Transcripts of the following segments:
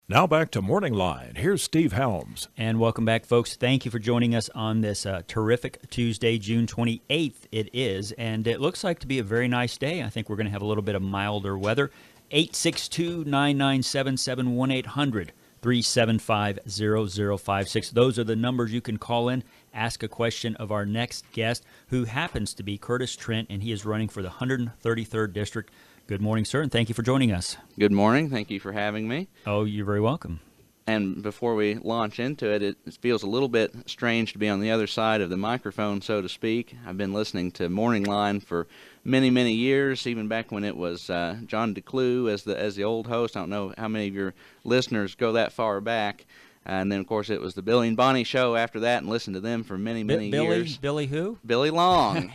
Now back to Morningline. Here's Steve Helms. And welcome back, folks. Thank you for joining us on this terrific Tuesday, June 28th it is. And it looks like to be a very nice day. I think we're going to have a little bit of milder weather. 862-9977-1-800. 375-0056. Those are the numbers you can call in, ask a question of our next guest, who happens to be Curtis Trent, and he is running for the 133rd District. Good morning, sir, and thank you for joining us. Good morning. Thank you for having me. Oh, you're very welcome. And before we launch into it, it feels a little bit strange to be on the other side of the microphone, so to speak. I've been listening to Morningline for many, many years, even back when it was John DeClue as the old host. I don't know how many of your listeners go that far back. And then, of course, it was the Billy and Bonnie show after that, and listened to them for many, many years. Billy who? Billy Long.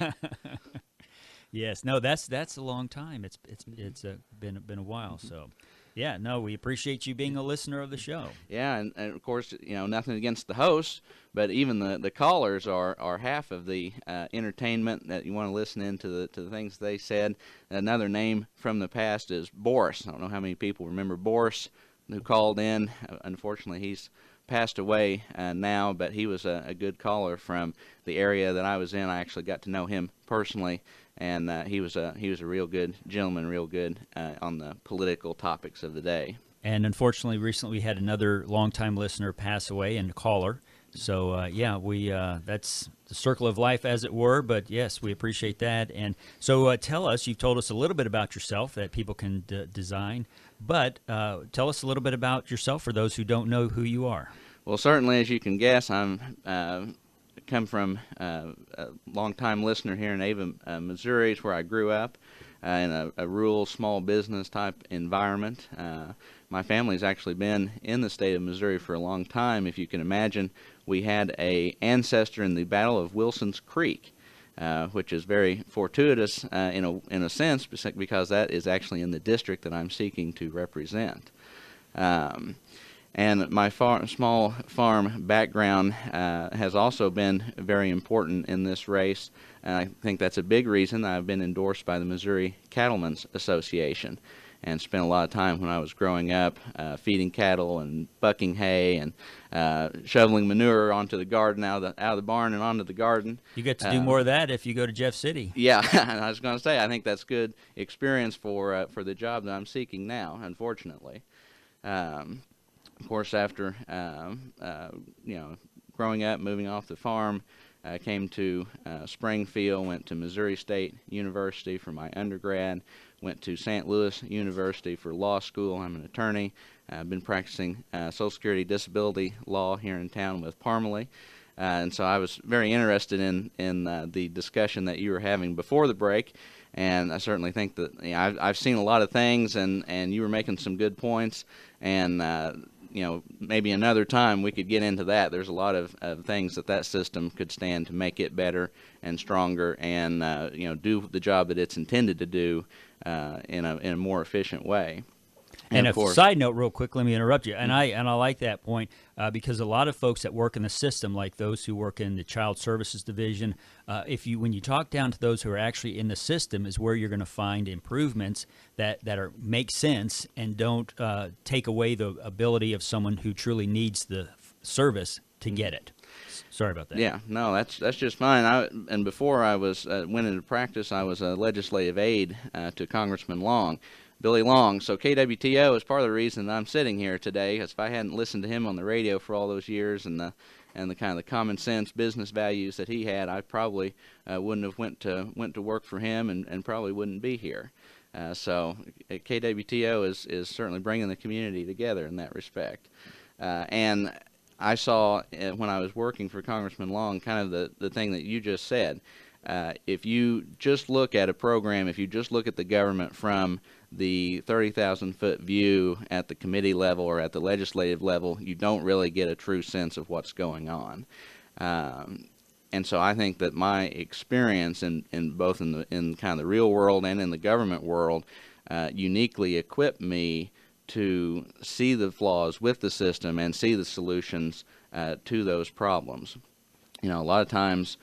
Yes, no, that's a long time. It's been a while. So, yeah, no, we appreciate you being a listener of the show. Yeah, and of course, nothing against the hosts, but even the callers are half of the entertainment that you want to listen into the things they said. Another name from the past is Boris. I don't know how many people remember Boris, who called in. Unfortunately, he's passed away now, but he was a good caller from the area that I was in. I actually got to know him personally. And he was a real good gentleman, real good on the political topics of the day. And unfortunately, recently we had another longtime listener pass away and caller. So we that's the circle of life, as it were. But yes, we appreciate that. And so tell us, you've told us a little bit about yourself that people can design. But tell us a little bit about yourself for those who don't know who you are. Well, certainly, as you can guess, I'm come from a long-time listener here in Ava, Missouri. It's where I grew up in a rural small business type environment. My family's actually been in the state of Missouri for a long time. If you can imagine, we had an ancestor in the Battle of Wilson's Creek, which is very fortuitous in a sense, because that is actually in the district that I'm seeking to represent. And my small farm background has also been very important in this race. And I think that's a big reason I've been endorsed by the Missouri Cattlemen's Association, and spent a lot of time when I was growing up feeding cattle and bucking hay and shoveling manure onto the garden, out of the barn and onto the garden. You get to do more of that if you go to Jeff City. Yeah, I was going to say, I think that's good experience for the job that I'm seeking now, unfortunately. Of course, after growing up, moving off the farm, I came to Springfield, went to Missouri State University for my undergrad, went to St. Louis University for law school. I'm an attorney. I've been practicing Social Security disability law here in town with Parmalee. And so I was very interested in the discussion that you were having before the break. And I certainly think that I've seen a lot of things, and you were making some good points. And maybe another time we could get into that. There's a lot of things that system could stand to make it better and stronger, and do the job that it's intended to do in a more efficient way. And a side note, real quick, let me interrupt you. And I like that point because a lot of folks that work in the system, like those who work in the Child Services Division, when you talk down to those who are actually in the system, is where you're going to find improvements that make sense and don't take away the ability of someone who truly needs the service to get it. Sorry about that. Yeah, no, that's just fine. And before I went into practice, I was a legislative aide to Congressman Long. Billy Long. So KWTO is part of the reason that I'm sitting here today, because if I hadn't listened to him on the radio for all those years and the kind of the common sense business values that he had, I probably wouldn't have went to work for him and probably wouldn't be here. So KWTO is certainly bringing the community together in that respect. And I saw when I was working for Congressman Long kind of the thing that you just said. If you just look at a program, if you just look at the government from the 30,000-foot view at the committee level or at the legislative level, you don't really get a true sense of what's going on. And so I think that my experience in both in kind of the real world and in the government world uniquely equipped me to see the flaws with the system and see the solutions to those problems. A lot of times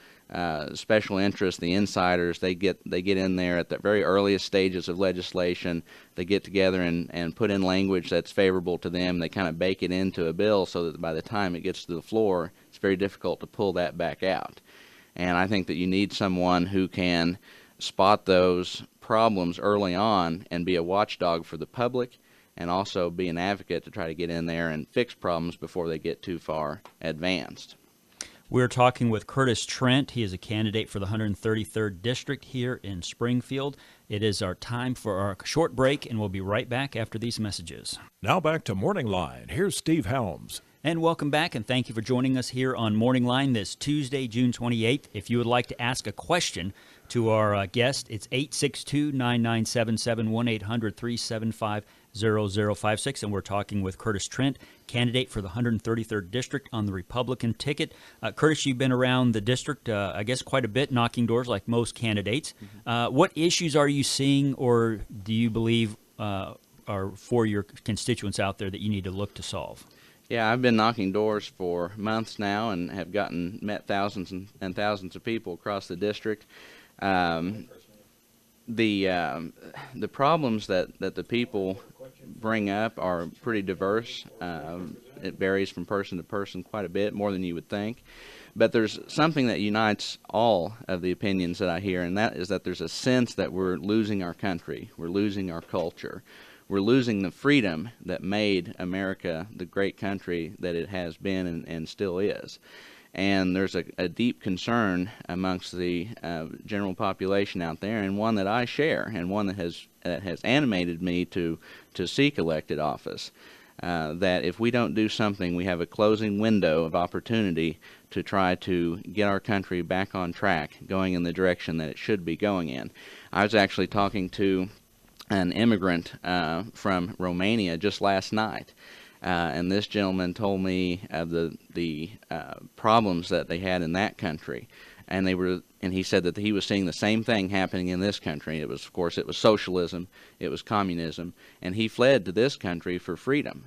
special interests, the insiders, they get in there at the very earliest stages of legislation. They get together and put in language that's favorable to them. They kind of bake it into a bill so that by the time it gets to the floor, it's very difficult to pull that back out. And I think that you need someone who can spot those problems early on and be a watchdog for the public, and also be an advocate to try to get in there and fix problems before they get too far advanced. We're talking with Curtis Trent. He is a candidate for the 133rd District here in Springfield. It is our time for our short break, and we'll be right back after these messages. Now back to Morningline. Here's Steve Helms. And welcome back, and thank you for joining us here on Morningline this Tuesday, June 28th. If you would like to ask a question to our guest, it's 862-9977, 1-800-375-0056, and we're talking with Curtis Trent, candidate for the 133rd District on the Republican ticket. Curtis, you've been around the district, I guess, quite a bit, knocking doors like most candidates. What issues are you seeing, or do you believe are for your constituents out there that you need to look to solve? Yeah, I've been knocking doors for months now and have met thousands and thousands of people across the district. The problems that the people bring up are pretty diverse. It varies from person to person quite a bit, more than you would think. But there's something that unites all of the opinions that I hear, and that is that there's a sense that we're losing our country, we're losing our culture. We're losing the freedom that made America the great country that it has been and still is. And there's a deep concern amongst the general population out there, and one that I share, and one that has animated me to seek elected office, that if we don't do something, we have a closing window of opportunity to try to get our country back on track, going in the direction that it should be going in. I was actually talking to an immigrant from Romania just last night, and this gentleman told me of the problems that they had in that country, and he said that he was seeing the same thing happening in this country. It was, of course, it was socialism, it was communism, and he fled to this country for freedom.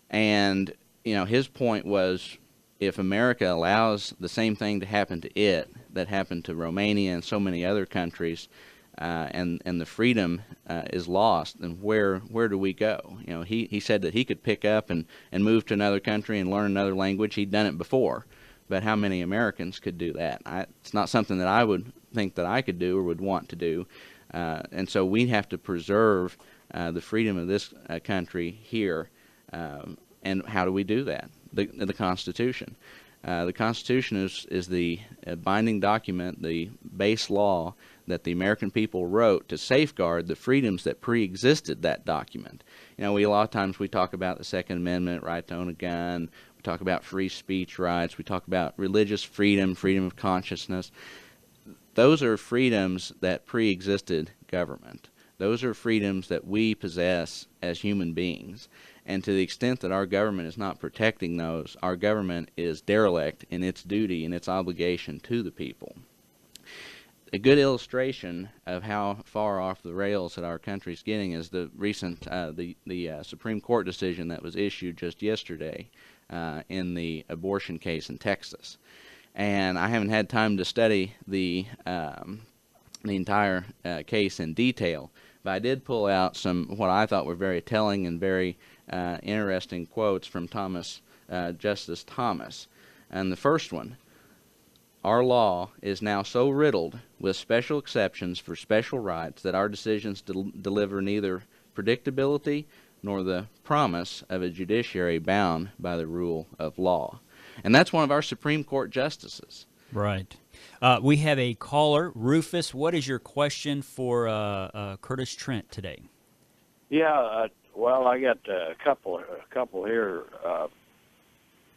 And his point was, if America allows the same thing to happen to it that happened to Romania and so many other countries, and the freedom is lost, then where do we go? He said that he could pick up and move to another country and learn another language. He'd done it before, but how many Americans could do that? It's not something that I would think that I could do or would want to do, and so we have to preserve the freedom of this country here. And how do we do that? The Constitution. The Constitution is the binding document, the base law that the American people wrote to safeguard the freedoms that pre-existed that document. A lot of times we talk about the Second Amendment, right to own a gun, we talk about free speech rights, we talk about religious freedom, freedom of consciousness. Those are freedoms that pre-existed government. Those are freedoms that we possess as human beings. And to the extent that our government is not protecting those, our government is derelict in its duty and its obligation to the people. A good illustration of how far off the rails that our country is getting is the recent the Supreme Court decision that was issued just yesterday in the abortion case in Texas. And I haven't had time to study the entire case in detail, but I did pull out some what I thought were very telling and very interesting quotes from Justice Thomas. And the first one: "Our law is now so riddled with special exceptions for special rights that our decisions deliver neither predictability nor the promise of a judiciary bound by the rule of law." And that's one of our Supreme Court justices. Right. We have a caller, Rufus. What is your question for Curtis Trent today? Yeah, well, I got a couple here,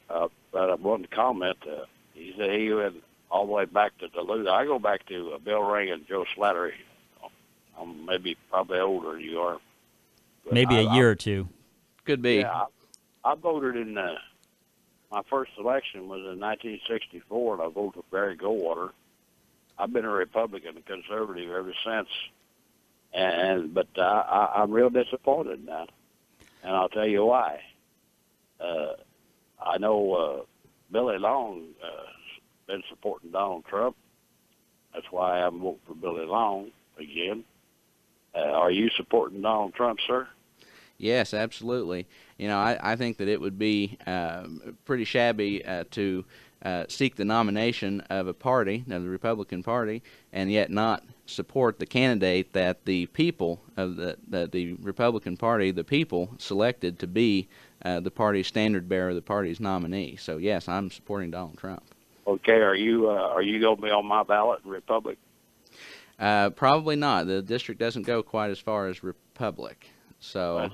but I wanted to comment. He said he went all the way back to Duluth. I go back to Bill Ring and Joe Slattery. I'm probably older than you are. Maybe a year or two. Could be. Yeah, I voted in my first election was in 1964, and I voted for Barry Goldwater. I've been a Republican and conservative ever since, but I'm real disappointed now, and I'll tell you why. I know Billy Long been supporting Donald Trump, That's why I'm voting for Billy Long again. Are you supporting Donald Trump, sir? Yes, absolutely. I think that it would be pretty shabby to seek the nomination of a party, of the Republican Party, and yet not support the candidate that the people of the Republican Party, the people selected to be the party's standard bearer, the party's nominee. So yes, I'm supporting Donald Trump. Okay, are you going to be on my ballot in Republic? Probably not. The district doesn't go quite as far as Republic. So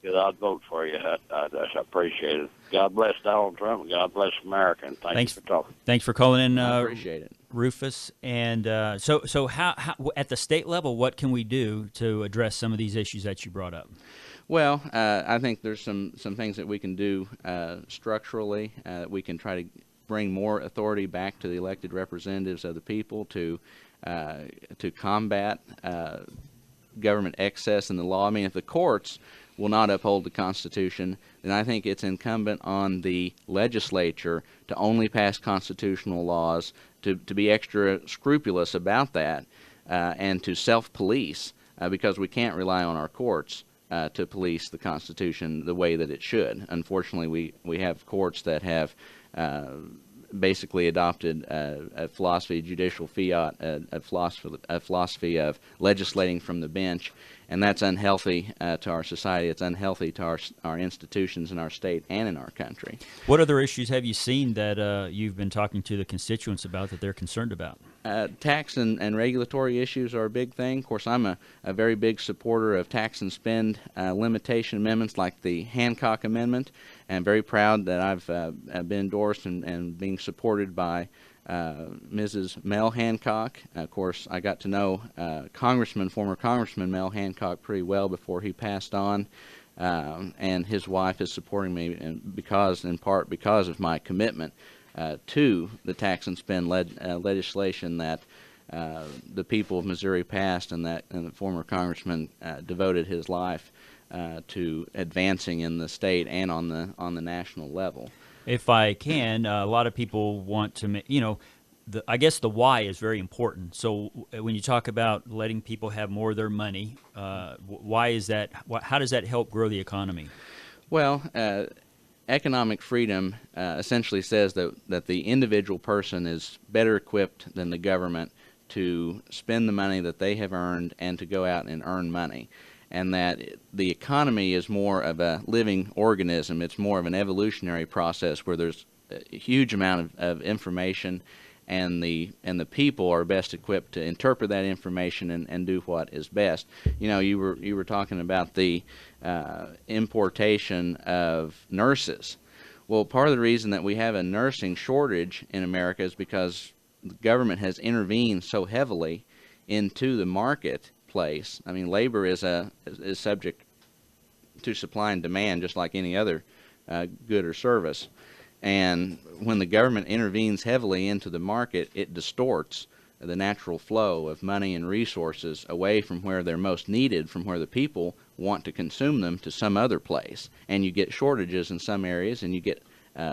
Good, I'd vote for you. I appreciate it. God bless Donald Trump, and God bless America, and thanks for talking. Thanks for calling in, I appreciate it, Rufus. And so how at the state level, what can we do to address some of these issues that you brought up? Well, I think there's some things that we can do structurally. We can try to bring more authority back to the elected representatives of the people to combat government excess in the law. I mean, if the courts will not uphold the Constitution, then I think it's incumbent on the legislature to only pass constitutional laws, to be extra scrupulous about that, and to self-police, because we can't rely on our courts to police the Constitution the way that it should. Unfortunately, we have courts that have basically adopted a philosophy, judicial fiat, a philosophy of legislating from the bench, and that's unhealthy to our society. It's unhealthy to our institutions in our state and in our country. What other issues have you seen that you've been talking to the constituents about that they're concerned about? Tax and regulatory issues are a big thing. Of course, I'm a very big supporter of tax and spend limitation amendments like the Hancock Amendment, and I'm very proud that I've been endorsed and being supported by Mrs. Mel Hancock. Of course, I got to know former Congressman Mel Hancock pretty well before he passed on, and his wife is supporting me in part because of my commitment to the tax and spend legislation that the people of Missouri passed, and the former congressman devoted his life to advancing in the state and on the national level. If I can, a lot of people want to, I guess the why is very important. So when you talk about letting people have more of their money, why is that? How does that help grow the economy? Well, economic freedom essentially says that the individual person is better equipped than the government to spend the money that they have earned and to go out and earn money, and that the economy is more of a living organism. It's more of an evolutionary process where there's a huge amount of information, and the people are best equipped to interpret that information and do what is best. You were talking about the importation of nurses. Well, part of the reason that we have a nursing shortage in America is because the government has intervened so heavily into the marketplace. I mean, labor is subject to supply and demand just like any other good or service. And when the government intervenes heavily into the market, it distorts the natural flow of money and resources away from where they're most needed, from where the people want to consume them, to some other place. And you get shortages in some areas, and you get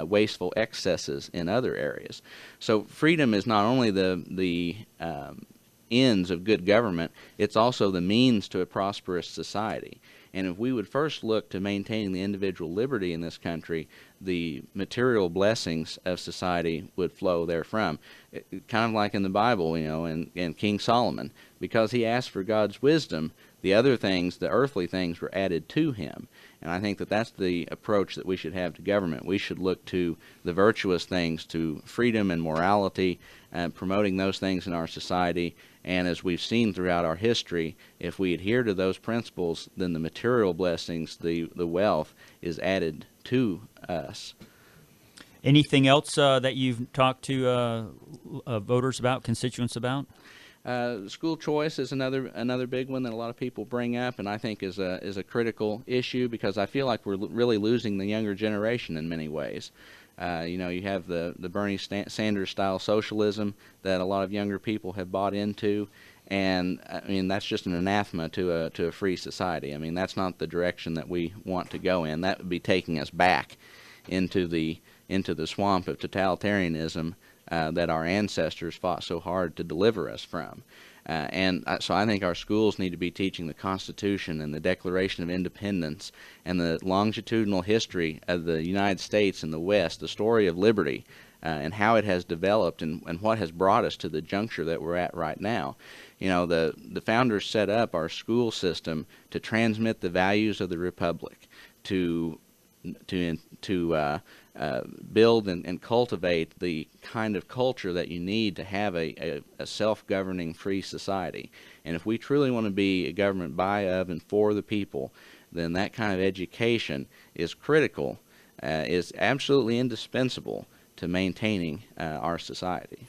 wasteful excesses in other areas. So freedom is not only the ends of good government, it's also the means to a prosperous society. And if we would first look to maintaining the individual liberty in this country, the material blessings of society would flow therefrom. Kind of like in the Bible, and King Solomon, because he asked for God's wisdom, the other things, the earthly things, were added to him. And I think that that's the approach that we should have to government. We should look to the virtuous things, to freedom and morality, promoting those things in our society. And as we've seen throughout our history, if we adhere to those principles, then the material blessings, the wealth, is added to us. Anything else that you've talked to voters about, constituents about? School choice is another big one that a lot of people bring up, and I think is a critical issue, because I feel like we're really losing the younger generation in many ways. You have the Bernie Sanders style socialism that a lot of younger people have bought into, and I mean that's just an anathema to a free society. I mean, that's not the direction that we want to go in. That would be taking us back into the swamp of totalitarianism that our ancestors fought so hard to deliver us from. So I think our schools need to be teaching the Constitution and the Declaration of Independence and the longitudinal history of the United States and the West, the story of liberty, and how it has developed and what has brought us to the juncture that we're at right now. You know, the founders set up our school system to transmit the values of the Republic, to build and cultivate the kind of culture that you need to have a self-governing free society. And if we truly want to be a government by, of, and for the people, then that kind of education is critical, is absolutely indispensable to maintaining our society.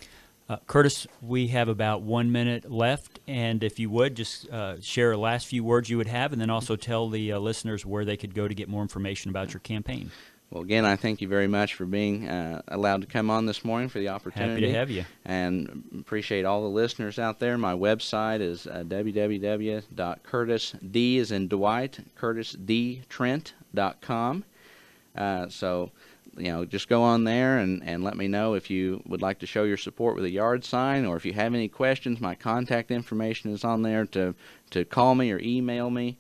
Curtis, we have about 1 minute left, and if you would, just share the last few words you would have, and then also tell the listeners where they could go to get more information about your campaign. Well, again, I thank you very much for being allowed to come on this morning, for the opportunity. Happy to have you. And appreciate all the listeners out there. My website is www.curtis, D as in Dwight, curtisdtrent.com. So, you know, just go on there and let me know if you would like to show your support with a yard sign, or if you have any questions. My contact information is on there to call me or email me.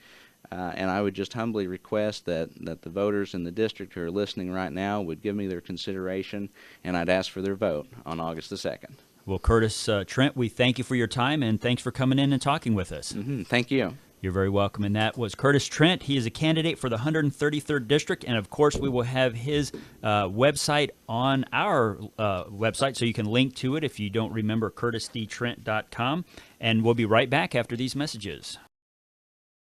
And I would just humbly request that the voters in the district who are listening right now would give me their consideration, and I'd ask for their vote on August the 2nd. Well, Curtis Trent, we thank you for your time, and thanks for coming in and talking with us. Thank you. You're very welcome. And that was Curtis Trent. He is a candidate for the 133rd District, and of course we will have his website on our website, so you can link to it if you don't remember, curtisdtrent.com. And we'll be right back after these messages.